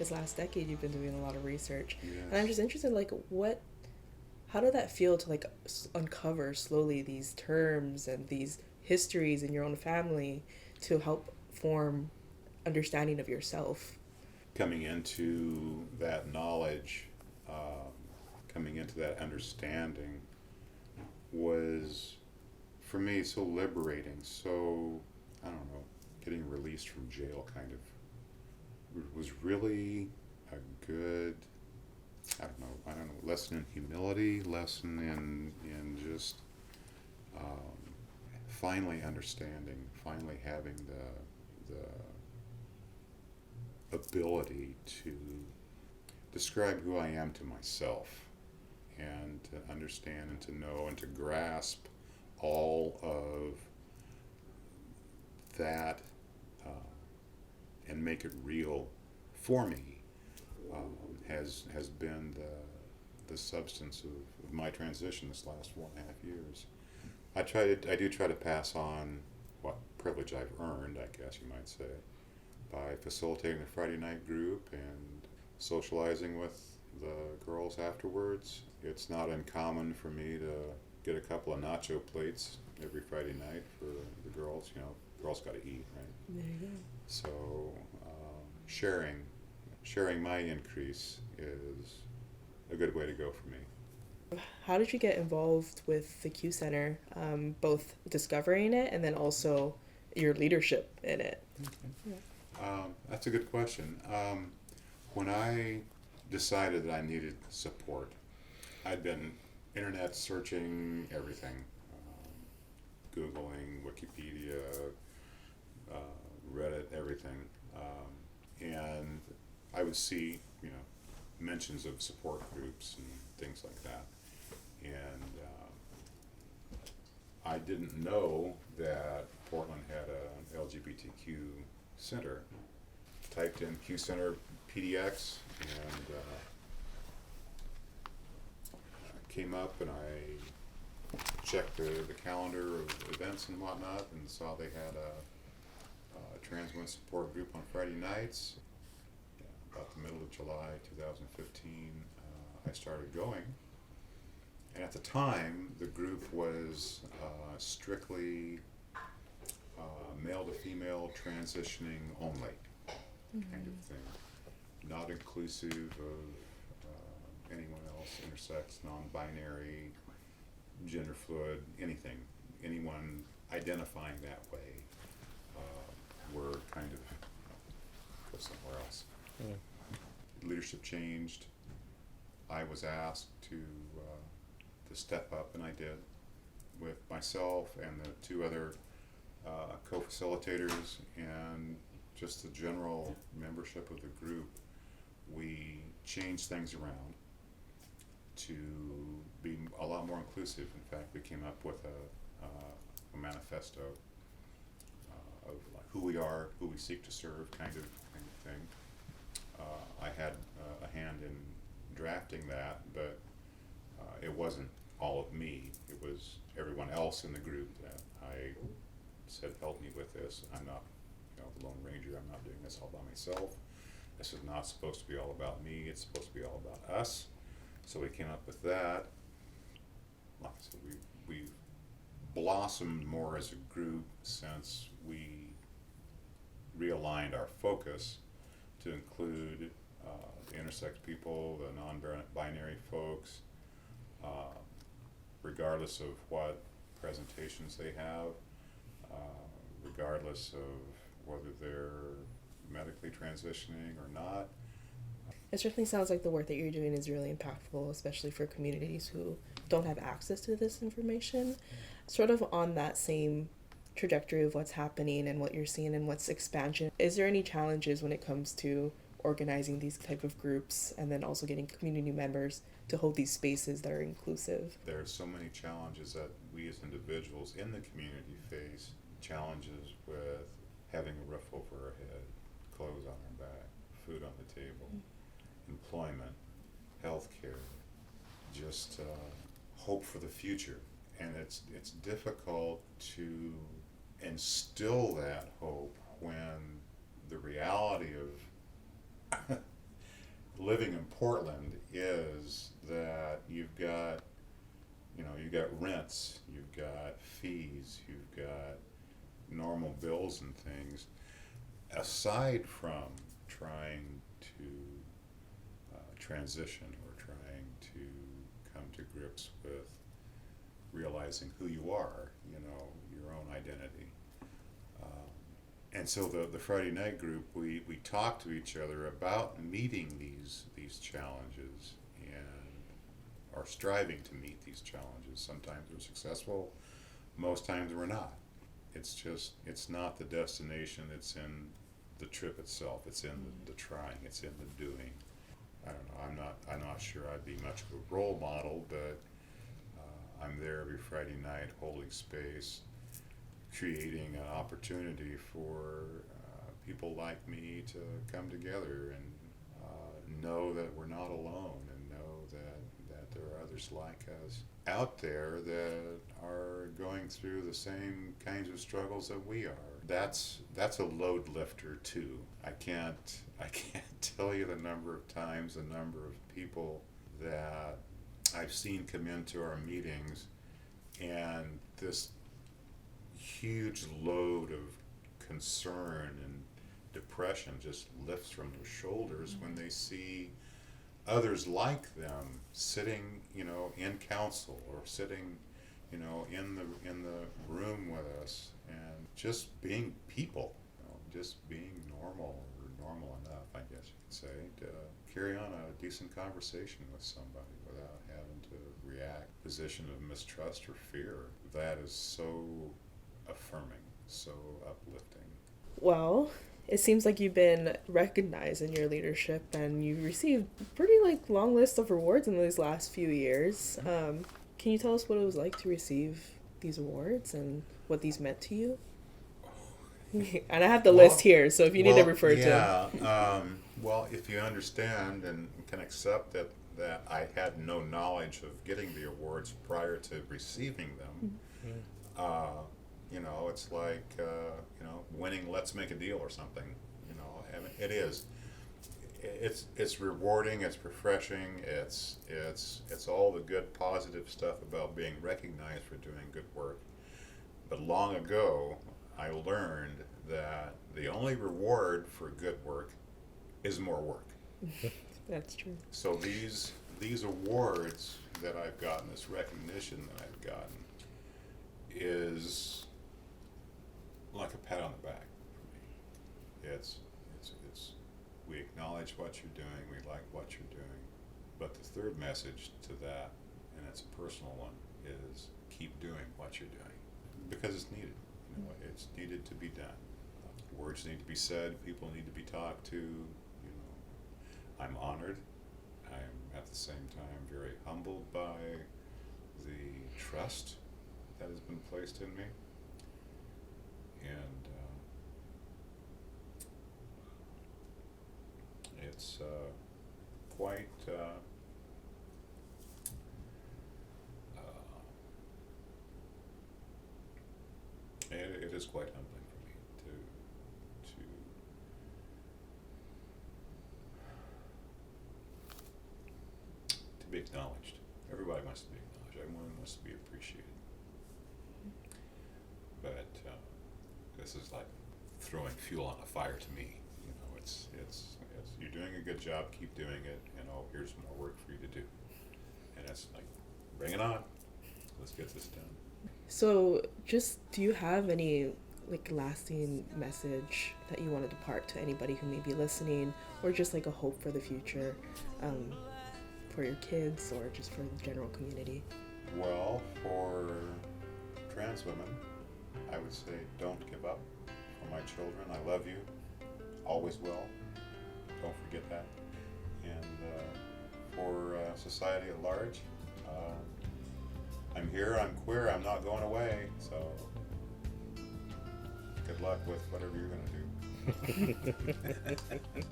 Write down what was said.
this last decade you've been doing a lot of research, and I'm Yes. just interested, like, how did that feel to like uncover slowly these terms and these histories in your own family to help form understanding of yourself? Coming into that knowledge, um, coming into that understanding was, for me, so liberating. So, I don't know, getting released from jail kind of was really a good, I don't know, lesson in humility, lesson in just um, finally understanding, finally having the ability to describe who I am to myself and to understand and to know and to grasp all of that uh, and make it real for me has been the substance of my transition this last 4.5 years. I do try to pass on what privilege I've earned, I guess you might say, by facilitating the Friday night group and socializing with the girls afterwards. It's not uncommon for me to get a couple of nacho plates every Friday night for the girls. You know, girls got to eat, right? There you So sharing my increase is a good way to go for me. go. How did you get involved with the Q Center, both discovering it and then also your leadership in it? Okay. Yeah. That's a good question. When I decided that I needed support, I'd been internet searching everything, Googling, Wikipedia, Reddit, everything, and I would see, mentions of support groups and things like that, and I didn't know that Portland had an LGBTQ center. Typed in Q Center PDX and came up, and I checked the calendar of events and whatnot and saw they had a trans women support group on Friday nights. Yeah, about the middle of July 2015, I started going. And at the time, the group was strictly male to female transitioning only kind of thing, not inclusive of anyone else, intersex, non-binary, gender fluid, anything, anyone identifying that way, were kind of go somewhere else. Yeah. Leadership changed. I was asked to step up, and I did, with myself and the two other co-facilitators and just the general membership of the group. We changed things around to be a lot more inclusive. In fact, we came up with a manifesto of like who we are, who we seek to serve, kind of thing. I had a hand in drafting that, but it wasn't all of me. It was everyone else in the group that I said, help me with this. I'm not, the Lone Ranger. I'm not doing this all by myself. This is not supposed to be all about me. It's supposed to be all about us. So we came up with that. Like I said, we've blossomed more as a group since we realigned our focus to include the intersex people, the non-binary folks, regardless of what presentations they have, regardless of whether they're medically transitioning or not. It certainly sounds like the work that you're doing is really impactful, especially for communities who don't have access to this information. Sort of on that same trajectory of what's happening and what you're seeing and what's expansion, is there any challenges when it comes to organizing these type of groups and then also getting community members to hold these spaces that are inclusive? There are so many challenges that we as individuals in the community face. Challenges with having a roof over our head, clothes on our back, food on the table, employment, healthcare, just hope for the future. And it's difficult to instill that hope when the reality of living in Portland is that you've got, you've got rents, you've got fees, you've got normal bills and things, aside from trying to transition or trying to come to grips with realizing who you are, your own identity. And so the Friday night group, we talk to each other about meeting these challenges and are striving to meet these challenges. Sometimes we're successful, most times we're not. It's not the destination, it's in the trip itself, it's in the trying, it's in the doing. I don't know, I'm not sure I'd be much of a role model, but I'm there every Friday night holding space, creating an opportunity for people like me to come together and know that we're not alone, and know that there are others like us out there that are going through the same kinds of struggles that we are. That's a load lifter too. I can't tell you the number of times, the number of people that I've seen come into our meetings, and this huge load of concern and depression just lifts from their shoulders when they see others like them sitting, in council or sitting, in the room with us, and just being people, just being normal, or normal enough, I guess you could say, to carry on a decent conversation with somebody without having to react position of mistrust or fear. That is so affirming, so uplifting. Well, it seems like you've been recognized in your leadership, and you've received pretty long list of awards in these last few years. Can you tell us what it was like to receive these awards and what these meant to you? And I have the list here, so if you need to refer to them. Well, if you understand and can accept that I had no knowledge of getting the awards prior to receiving them, it's like, winning Let's Make a Deal or something, I mean, it is. It's rewarding, it's refreshing, it's all the good positive stuff about being recognized for doing good work. But long ago, I learned that the only reward for good work is more work. That's true. So these awards that I've gotten, this recognition that I've gotten, is like a pat on the back for me. It's we acknowledge what you're doing, we like what you're doing, but the third message to that, and it's a personal one, is keep doing what you're doing, because it's needed. It's needed to be done. Words need to be said, people need to be talked to. I'm honored. I'm at the same time very humbled by the trust that has been placed in me, and it's quite it is quite humbling for me to be acknowledged. Everybody wants to be acknowledged. Everyone wants to be appreciated. But this is like throwing fuel on a fire to me. It's you're doing a good job. Keep doing it. Here's more work for you to do. And it's like, bring it on. Let's get this done. So, do you have any lasting message that you want to depart to anybody who may be listening, or just a hope for the future, for your kids or just for the general community? Well, for trans women, I would say don't give up. For my children, I love you, always will. Don't forget that. And for society at large, I'm here, I'm queer, I'm not going away, so good luck with whatever you're going to do.